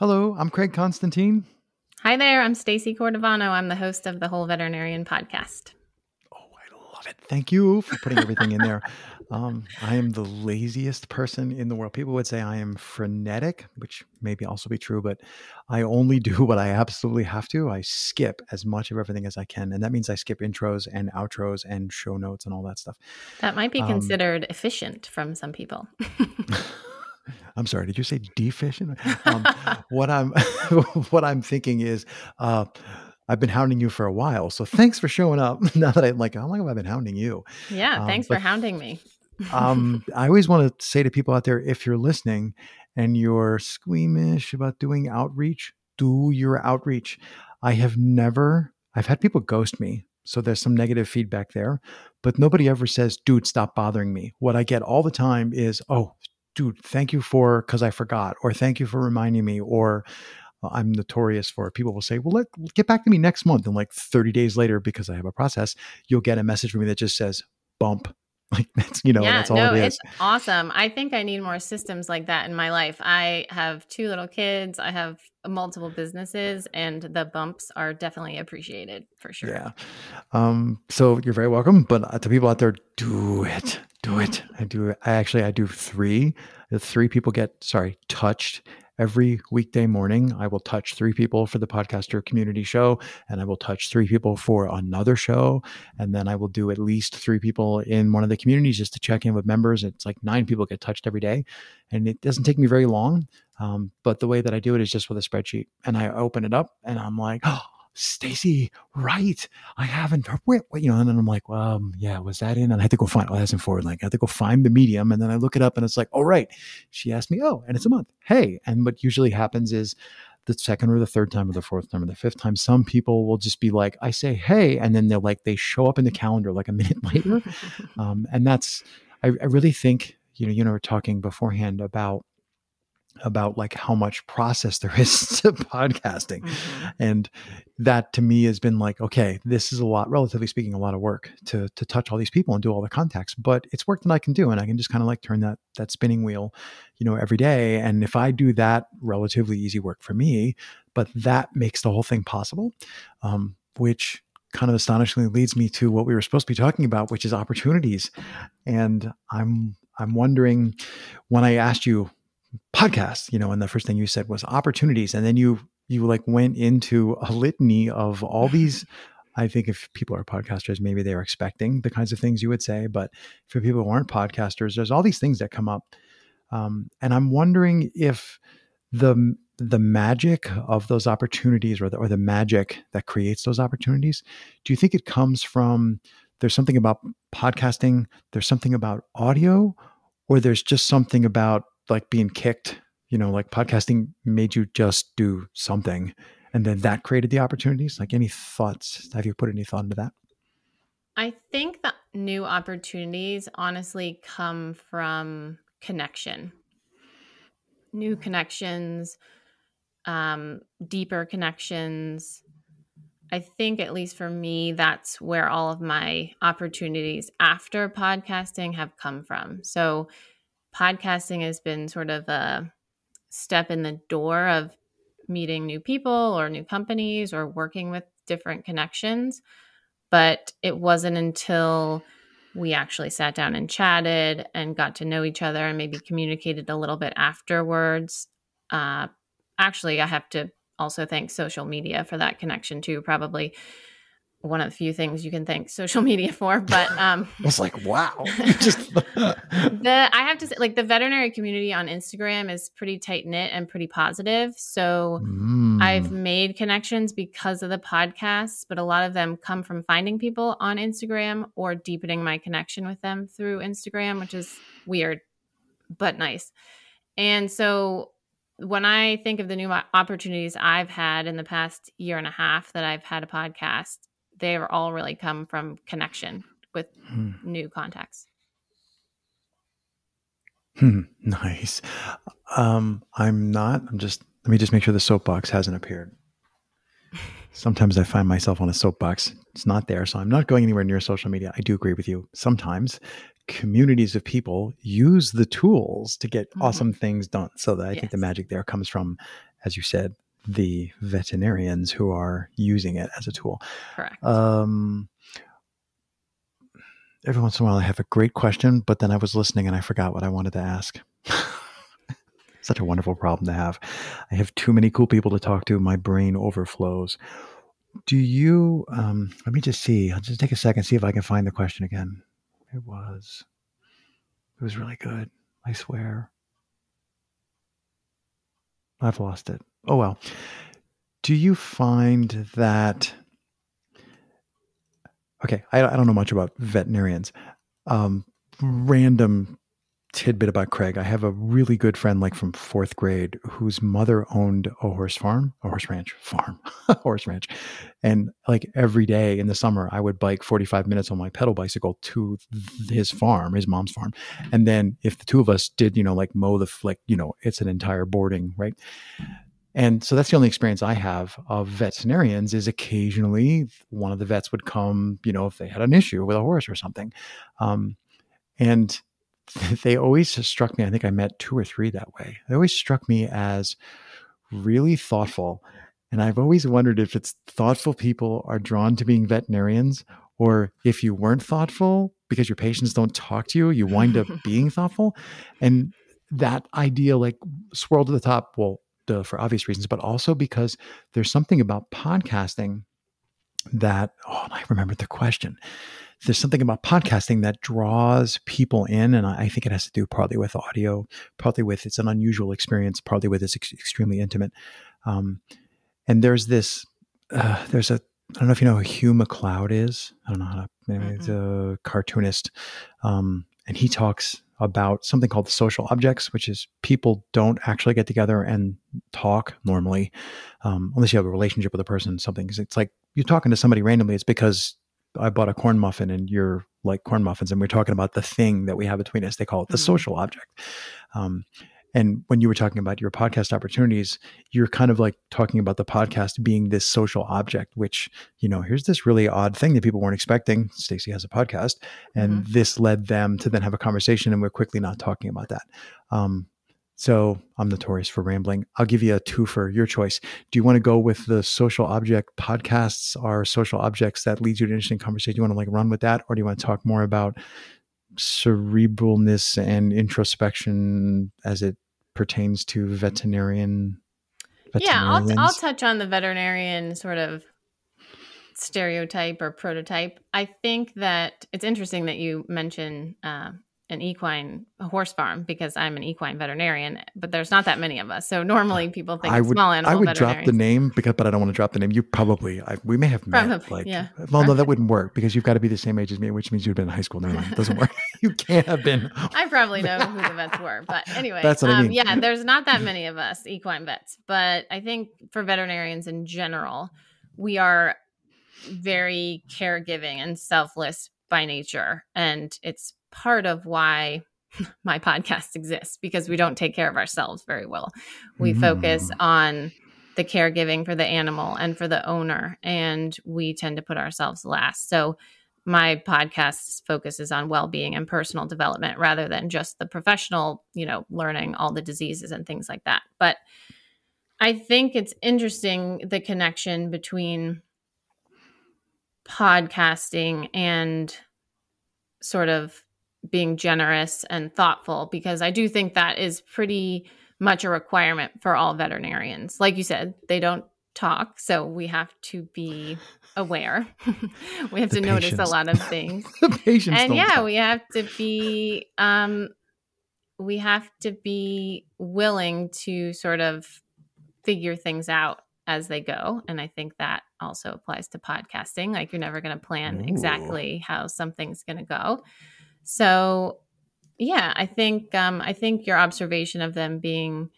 Hello, I'm Craig Constantine. Hi there, I'm Stacey Cordivano. I'm the host of the Whole Veterinarian podcast. Oh, I love it. Thank you for putting everything in there. I am the laziest person in the world. People would say I am frenetic, which may also be true, but I only do what I absolutely have to. I skip as much of everything as I can. And that means I skip intros and outros and show notes and all that stuff. That might be considered efficient from some people. I'm sorry, did you say deficient? What I'm what I'm thinking is I've been hounding you for a while, so thanks for showing up. Now that I'm like, how long have I been hounding you? Yeah, thanks for hounding me. I always want to say to people out there, if you're listening and you're squeamish about doing outreach, do your outreach. I've had people ghost me. So there's some negative feedback there, but nobody ever says, dude, stop bothering me. What I get all the time is, oh, dude, thank you because I forgot, or thank you for reminding me, or I'm notorious for people will say, well, get back to me next month. And like 30 days later, because I have a process, you'll get a message from me that just says bump. Like that's, that's all it is. It's awesome. I think I need more systems like that in my life. I have 2 little kids. I have multiple businesses, and the bumps are definitely appreciated for sure. Yeah. So you're very welcome. But to people out there, do it. Do it. I do 3. 3 people get touched. Every weekday morning, I will touch 3 people for the podcaster community show, and I will touch 3 people for another show. And then I will do at least 3 people in one of the communities just to check in with members. It's like 9 people get touched every day, and it doesn't take me very long. But the way that I do it is just with a spreadsheet, and I open it up and I'm like, oh, Stacey, right. I haven't, and then I'm like, well, yeah, was that in? And I had to go find, that's in forward link. I had to go find the medium. And then I look it up and it's like, oh, right. She asked me, and it's a month. Hey. And what usually happens is the second or the third time or the fourth time or the fifth time, some people will just be like, I say, hey. And then they show up in the calendar like a minute later. And that's, I really think, we're talking beforehand about like how much process there is to podcasting. Mm-hmm. And that to me has been like, okay, this is relatively speaking, a lot of work to touch all these people and do all the contacts, but it's work that I can do. And I can just kind of like turn that spinning wheel, every day. And if I do that, relatively easy work for me, but that makes the whole thing possible, which kind of astonishingly leads me to what we were supposed to be talking about, which is opportunities. And I'm wondering, when I asked you podcast, and the first thing you said was opportunities. And then you like went into a litany of all these, I think if people are podcasters, maybe they're expecting the kinds of things you would say, but for people who aren't podcasters, there's all these things that come up. And I'm wondering if the magic of those opportunities or the magic that creates those opportunities, do you think it comes from, there's something about podcasting, there's something about audio, or there's just something about like being kicked, like podcasting made you just do something and then that created the opportunities? Like, any thoughts? Have you put any thought into that? I think that new opportunities honestly come from connection, new connections, deeper connections. I think, at least for me, that's where all of my opportunities after podcasting have come from. So podcasting has been sort of a step in the door of meeting new people or new companies or working with different connections. But it wasn't until we actually sat down and chatted and got to know each other and maybe communicated a little bit afterwards. Actually, I have to also thank social media for that connection too. Probably one of the few things you can thank social media for, but it's like, wow. I have to say, like, the veterinary community on Instagram is pretty tight knit and pretty positive. So I've made connections because of the podcasts, but a lot of them come from finding people on Instagram or deepening my connection with them through Instagram, which is weird, but nice. And so when I think of the new opportunities I've had in the past year and a half that I've had a podcast, they've all really come from connection with new contacts. Nice. Let me just make sure the soapbox hasn't appeared. Sometimes I find myself on a soapbox. It's not there. So I'm not going anywhere near social media. I do agree with you. Sometimes communities of people use the tools to get awesome things done. So that I think the magic there comes from as you said, the veterinarians who are using it as a tool. Correct. Every once in a while I have a great question, but then I was listening and I forgot what I wanted to ask. Such a wonderful problem to have. I have too many cool people to talk to. My brain overflows. Do you, let me just see. I'll just take a second, see if I can find the question again. It was really good. I swear. I've lost it. Oh, well. Do you find that, okay, I don't know much about veterinarians. Random tidbit about Craig. I have a really good friend, like from fourth grade, whose mother owned a horse ranch. And like every day in the summer, I would bike 45 minutes on my pedal bicycle to his farm, his mom's farm. And then if the two of us did, like mow it's an entire boarding, right? And so that's the only experience I have of veterinarians is occasionally one of the vets would come, if they had an issue with a horse or something. And they always struck me, I think I met 2 or 3 that way. They always struck me as really thoughtful. And I've always wondered if it's thoughtful people are drawn to being veterinarians, or if you weren't thoughtful because your patients don't talk to you, you wind up being thoughtful. And that idea like swirled to the top, well, for obvious reasons, but also because there's something about podcasting that, I remembered the question. There's something about podcasting that draws people in. And I think it has to do partly with audio, partly with it's an unusual experience, partly with it's extremely intimate. And there's this, I don't know if you know who Hugh McLeod is. I don't know how to, maybe he's a cartoonist. And he talks about something called the social objects, which is people don't actually get together and talk normally, unless you have a relationship with a person, something. 'Cause it's like you're talking to somebody randomly. It's because I bought a corn muffin and you're like corn muffins and we're talking about the thing that we have between us. They call it the social object. And when you were talking about your podcast opportunities, you're kind of like talking about the podcast being this social object, which, here's this really odd thing that people weren't expecting. Stacey has a podcast, and this led them to then have a conversation, and we're quickly not talking about that. So I'm notorious for rambling. I'll give you a 2 for your choice. Do you want to go with the social object podcasts are social objects that leads you to an interesting conversation? Do you want to run with that? Or do you want to talk more about cerebralness and introspection as it pertains to veterinarians? Yeah, I'll touch on the veterinarian sort of stereotype or prototype. I think that it's interesting that you mention a horse farm, because I'm an equine veterinarian, but there's not that many of us. So normally people think small animal I would veterinarians. drop the name but I don't want to drop the name. You probably, we may have met. Well, no, that wouldn't work because you've got to be the same age as me, which means you've been in high school. Never mind. It doesn't work. You can't have been. I probably know who the vets were, but anyway, that's what I mean. Yeah, there's not that many of us equine vets, but I think for veterinarians in general, we are very caregiving and selfless by nature. And it's part of why my podcast exists, because we don't take care of ourselves very well. We focus on the caregiving for the animal and for the owner, and we tend to put ourselves last. So my podcast focuses on well-being and personal development rather than just the professional, learning all the diseases and things like that. But I think it's interesting, the connection between podcasting and sort of being generous and thoughtful, because I do think that is pretty much a requirement for all veterinarians. Like you said, they don't talk, so we have to be aware. We have to notice a lot of things. The patients and don't talk. we have to be willing to sort of figure things out as they go. And I think that also applies to podcasting. Like, you're never going to plan exactly how something's going to go. So yeah, I think your observation of them being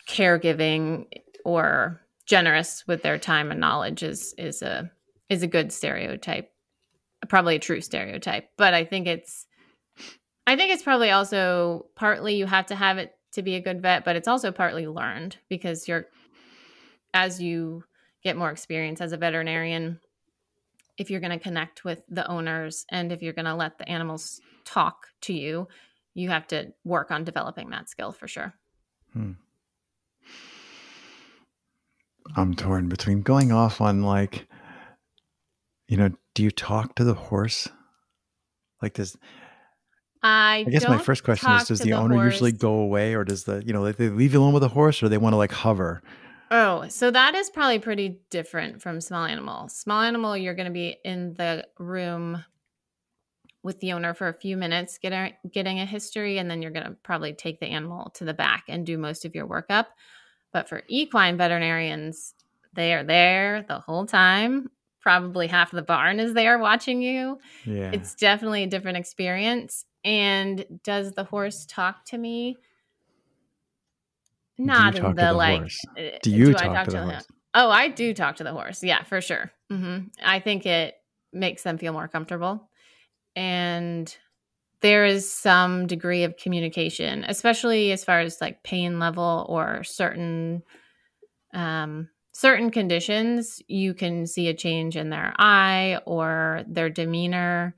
caregiving or generous with their time and knowledge is a good stereotype, probably a true stereotype. But I think it's probably also partly you have to have it to be a good vet, but it's also partly learned, because as you get more experience as a veterinarian, if you're going to connect with the owners and if you're going to let the animals talk to you, you have to work on developing that skill for sure. I'm torn between going off on like, do you talk to the horse? Like I guess my don't first question is, talk does to the the owner usually horse. go away, or does like they leave you alone with the horse, or they want to like hover? Oh, so that is probably pretty different from small animal. Small animal, you're going to be in the room with the owner for a few minutes, getting a history, and then you're going to probably take the animal to the back and do most of your workup. But for equine veterinarians, they are there the whole time. Probably half of the barn is there watching you. Yeah. It's definitely a different experience. And does the horse talk to me? Do you Not in talk to the the like, horse? Do you do I talk talk to to the him? horse? Oh, I do talk to the horse. Yeah, for sure. I think it makes them feel more comfortable. And there is some degree of communication, especially as far as like pain level or certain conditions. You can see a change in their eye or their demeanor.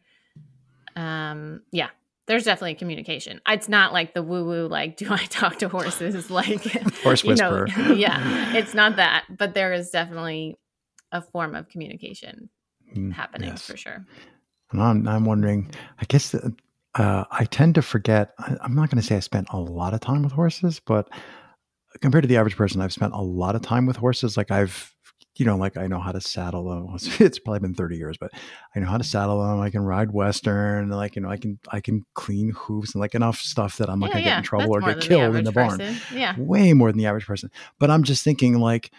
Yeah, there's definitely communication. It's not like the woo-woo, like, do I talk to horses? Like, Horse whisperer. Yeah, it's not that. But there is definitely a form of communication happening for sure. And I'm wondering, I guess I tend to forget. I'm not going to say I spent a lot of time with horses, but compared to the average person, I've spent a lot of time with horses. Like like I know how to saddle them. It's probably been 30 years, but I know how to saddle them. I can ride Western. Like, I can clean hooves and like enough stuff that I'm not going to get in trouble or get killed in the barn. Yeah. Way more than the average person. But I'm just thinking like,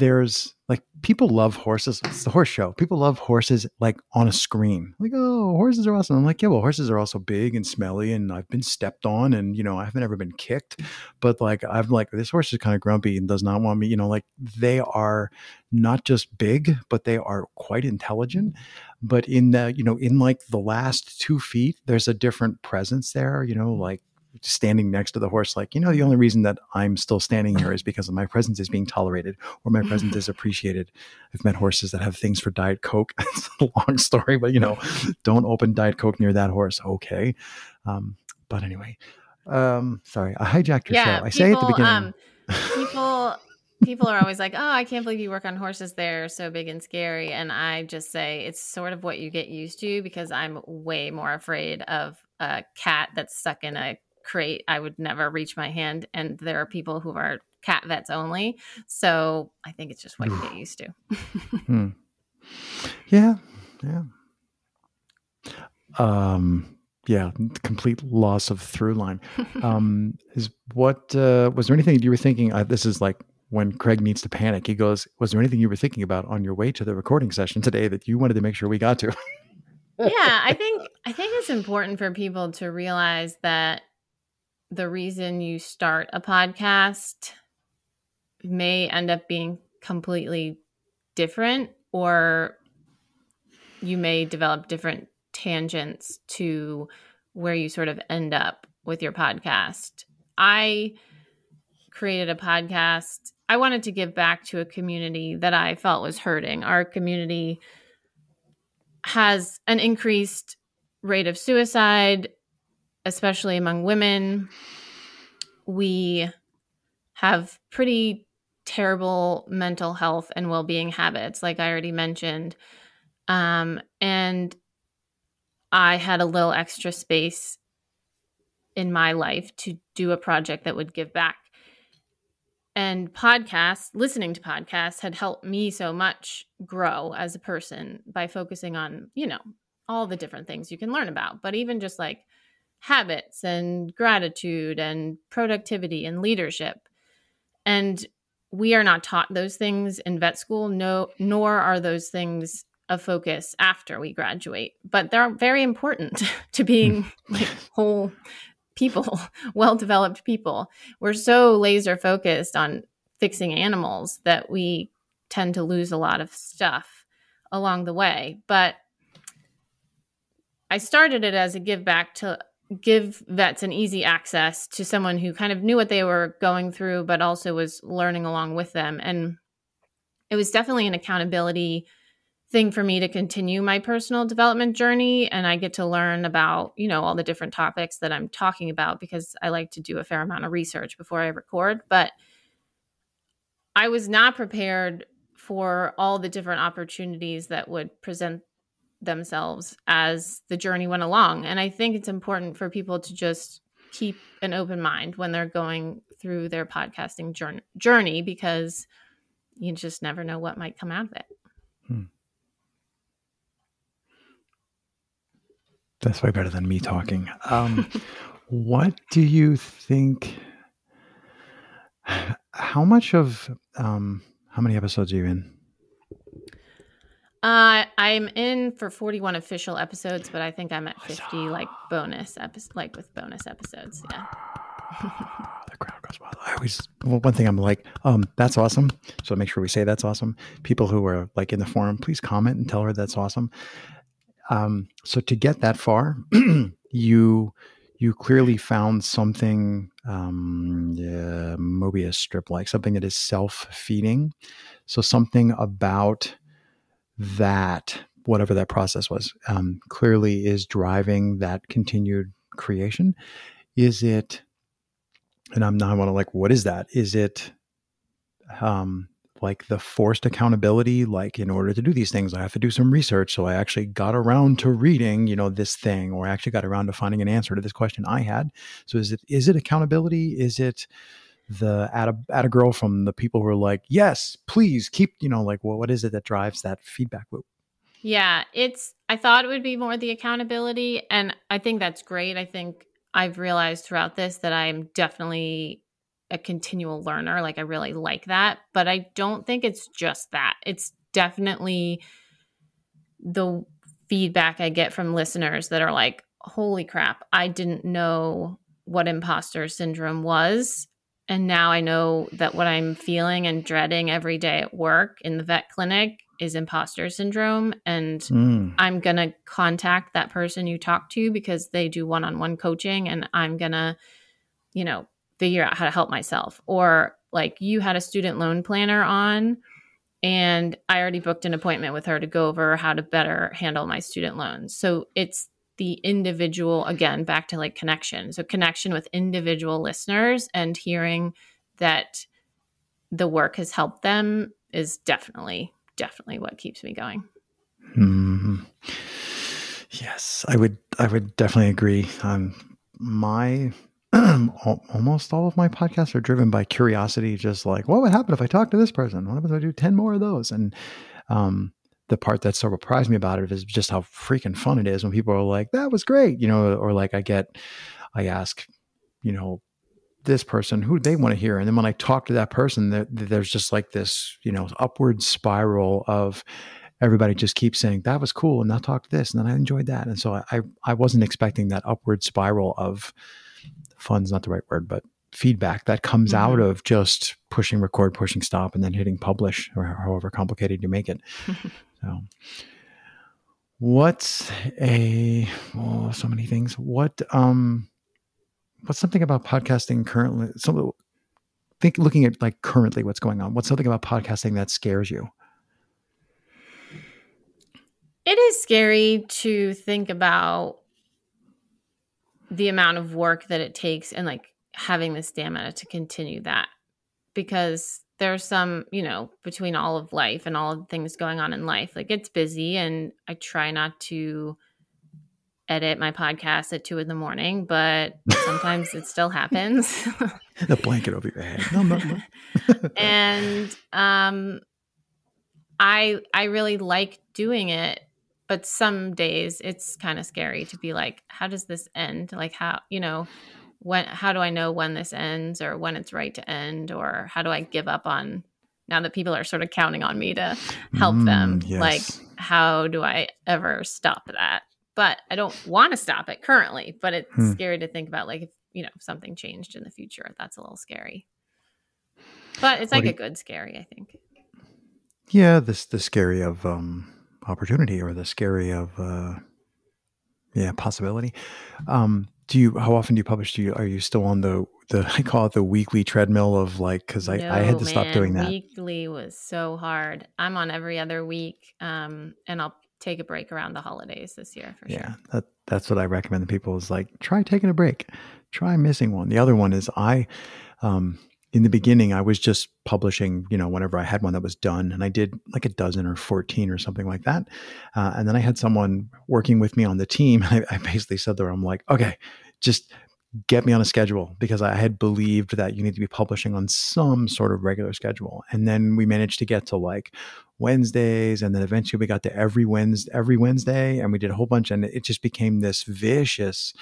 there's like people love horses. It's the horse show. People love horses like on a screen. Like, oh, horses are awesome. I'm like, yeah, well, horses are also big and smelly, and I've been stepped on, and I haven't ever been kicked. But like, I'm like, this horse is kind of grumpy and does not want me. Like they are not just big, but they are quite intelligent. But in in like the last 2 feet, there's a different presence there. Like standing next to the horse, like, the only reason that I'm still standing here is because my presence is being tolerated or my presence is appreciated. I've met horses that have things for Diet Coke. It's a long story, but don't open Diet Coke near that horse. Okay. But anyway, sorry, I hijacked your show. I say at the beginning, people are always like, oh, I can't believe you work on horses. They're so big and scary. And I just say it's sort of what you get used to, because I'm way more afraid of a cat that's stuck in a crate. I would never reach my hand, and there are people who are cat vets only, so I think it's just what you get used to. Yeah complete loss of through line. Was there anything you were thinking, this is like when Craig needs to panic, he goes, was there anything you were thinking about on your way to the recording session today that you wanted to make sure we got to? Yeah, I think it's important for people to realize that the reason you start a podcast may end up being completely different, or you may develop different tangents to where you sort of end up with your podcast. I created a podcast. I wanted to give back to a community that I felt was hurting. Our community has an increased rate of suicide, especially among women. We have pretty terrible mental health and well-being habits, like I already mentioned. And I had a little extra space in my life to do a project that would give back. And listening to podcasts had helped me so much grow as a person by focusing on, all the different things you can learn about, but even just like habits and gratitude and productivity and leadership. And we are not taught those things in vet school, nor are those things a focus after we graduate. But they're very important to being like whole people, well-developed people. We're so laser focused on fixing animals that we tend to lose a lot of stuff along the way. But I started it as a give back to give vets an easy access to someone who kind of knew what they were going through, but also was learning along with them. And it was definitely an accountability thing for me to continue my personal development journey. And I get to learn about, all the different topics that I'm talking about, because I like to do a fair amount of research before I record. But I was not prepared for all the different opportunities that would present themselves as the journey went along. And I think it's important for people to just keep an open mind when they're going through their podcasting journey, because you just never know what might come out of it. That's way better than me talking. What do you think? How much of how many episodes are you in? I'm in for 41 official episodes, but I think I'm at 50 bonus episodes, with bonus episodes. Yeah. The crowd goes wild. One thing I'm like, that's awesome. So make sure we say that's awesome. People who are in the forum, please comment and tell her that's awesome. So to get that far, you clearly found something, Mobius strip, something that is self-feeding. So something about that, whatever that process was, clearly is driving that continued creation. Is it, and I want to what is that? Is it, the forced accountability, in order to do these things, I have to do some research. So I actually got around to reading, this thing, or I actually got around to finding an answer to this question I had. So is it accountability? Is it the at a girl from the people who are like, yes, please keep, what is it that drives that feedback loop? Yeah, I thought it would be more the accountability. And I think that's great. I think I've realized throughout this that I'm definitely a continual learner. I really like that, but I don't think it's just that. It's definitely the feedback I get from listeners that are like, holy crap, I didn't know what imposter syndrome was. And now I know that what I'm feeling and dreading every day at work in the vet clinic is imposter syndrome. And I'm going to contact that person you talk to, because they do one-on-one coaching, and I'm going to, figure out how to help myself. Or you had a student loan planner on, and I already booked an appointment with her to go over how to better handle my student loans. So it's the individual, again, back to connection. So connection with individual listeners and hearing that the work has helped them is definitely what keeps me going. Mm-hmm. Yes, I would definitely agree. My almost all of my podcasts are driven by curiosity, just what would happen if I talked to this person? What happens if I do 10 more of those? And the part that so surprised me about it is just how freaking fun it is when people are like, that was great, or I ask, this person who they want to hear. And then when I talk to that person, there's just this, upward spiral of everybody just keeps saying, that was cool. And I'll talk to this. And then I enjoyed that. And so I wasn't expecting that upward spiral of, fun's not the right word, but feedback that comes out of just pushing record, pushing stop, and then hitting publish, or however complicated you make it. So what's so many things. What's something about podcasting currently? Looking at currently what's going on. What's something about podcasting that scares you? It is scary to think about the amount of work that it takes, and having the stamina to continue that, because there's some, between all of life and all of the things going on in life, it's busy, and I try not to edit my podcast at 2 a.m, but sometimes it still happens. The blanket over your head. No. And I really like doing it, but some days it's kind of scary to be like, how does this end? How do I know when this ends, or when it's right to end, or how do I give up on, now that people are sort of counting on me to help them? Yes. How do I ever stop that? But I don't want to stop it currently, but it's scary to think about if, something changed in the future. That's a little scary, but it's a good scary, I think. Yeah. The scary of, opportunity, or the scary of, possibility. How often do you publish? Are you still on the I call it the weekly treadmill of like, cause I had No, to stop doing man, that. weekly was so hard. I'm on every other week, and I'll take a break around the holidays this year for Yeah. sure. That's what I recommend to people is like, try taking a break, try missing one. The other one is um, in the beginning, I was just publishing, whenever I had one that was done, and I did like a dozen or 14 or something like that. And then I had someone working with me on the team. And I basically said to her, I'm like, okay, just get me on a schedule, because I had believed that you need to be publishing on some sort of regular schedule. And then we managed to get to like Wednesdays. And then eventually we got to every Wednesday, and we did a whole bunch, and it just became this vicious,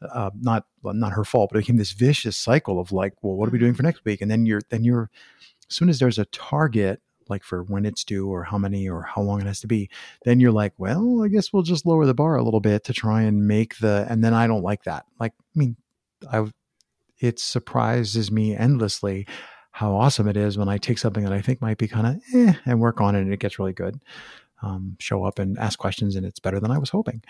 not her fault, but it became this vicious cycle of like, well, what are we doing for next week? And then you're, as soon as there's a target, like for when it's due or how many or how long it has to be, then you're like, well, I guess we'll just lower the bar a little bit to try and and then I don't like that. Like, I mean, it surprises me endlessly how awesome it is when I take something that I think might be kind of and work on it, and it gets really good. Show up and ask questions, and it's better than I was hoping.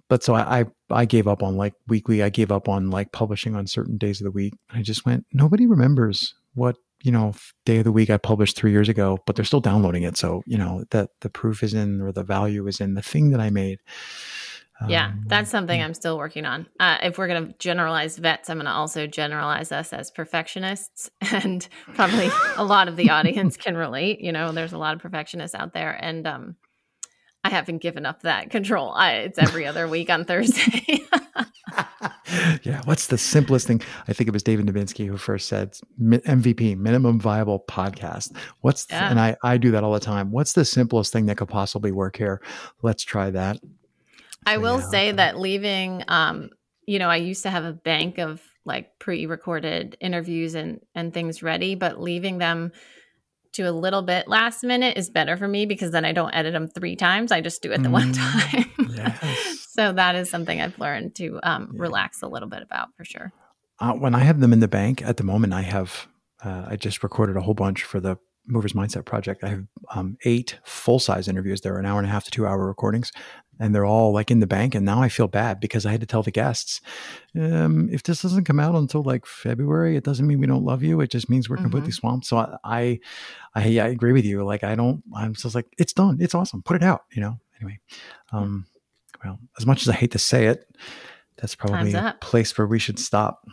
But so I gave up on like weekly. I gave up on like publishing on certain days of the week. I just went, nobody remembers what, day of the week I published 3 years ago, but they're still downloading it. So, that the proof is in, or the value is in the thing that I made. Yeah, that's something I'm still working on. If we're going to generalize vets, I'm going to also generalize us as perfectionists. And probably a lot of the audience can relate. There's a lot of perfectionists out there. And I haven't given up that control. It's every other week on Thursday. Yeah. What's the simplest thing? I think it was David Novinsky who first said MVP, minimum viable podcast. And I do that all the time. What's the simplest thing that could possibly work here? Let's try that. I will say that leaving, I used to have a bank of like pre-recorded interviews and things ready, but leaving them to a little bit last minute is better for me, because then I don't edit them 3 times. I just do it the one time. Yes. So that is something I've learned to relax a little bit about, for sure. When I have them in the bank at the moment, I just recorded a whole bunch for the Movers Mindset Project. I have 8 full-size interviews. They're an hour and a half to 2 hour recordings, and they're all like in the bank. And now I feel bad because I had to tell the guests, if this doesn't come out until like February, it doesn't mean we don't love you. It just means we're completely swamped. So I agree with you. Like, I'm just like, it's done. It's awesome. Put it out, anyway. Well, as much as I hate to say it, that's probably a place where we should stop.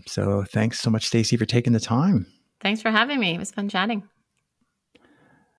So thanks so much, Stacey, for taking the time. Thanks for having me. It was fun chatting.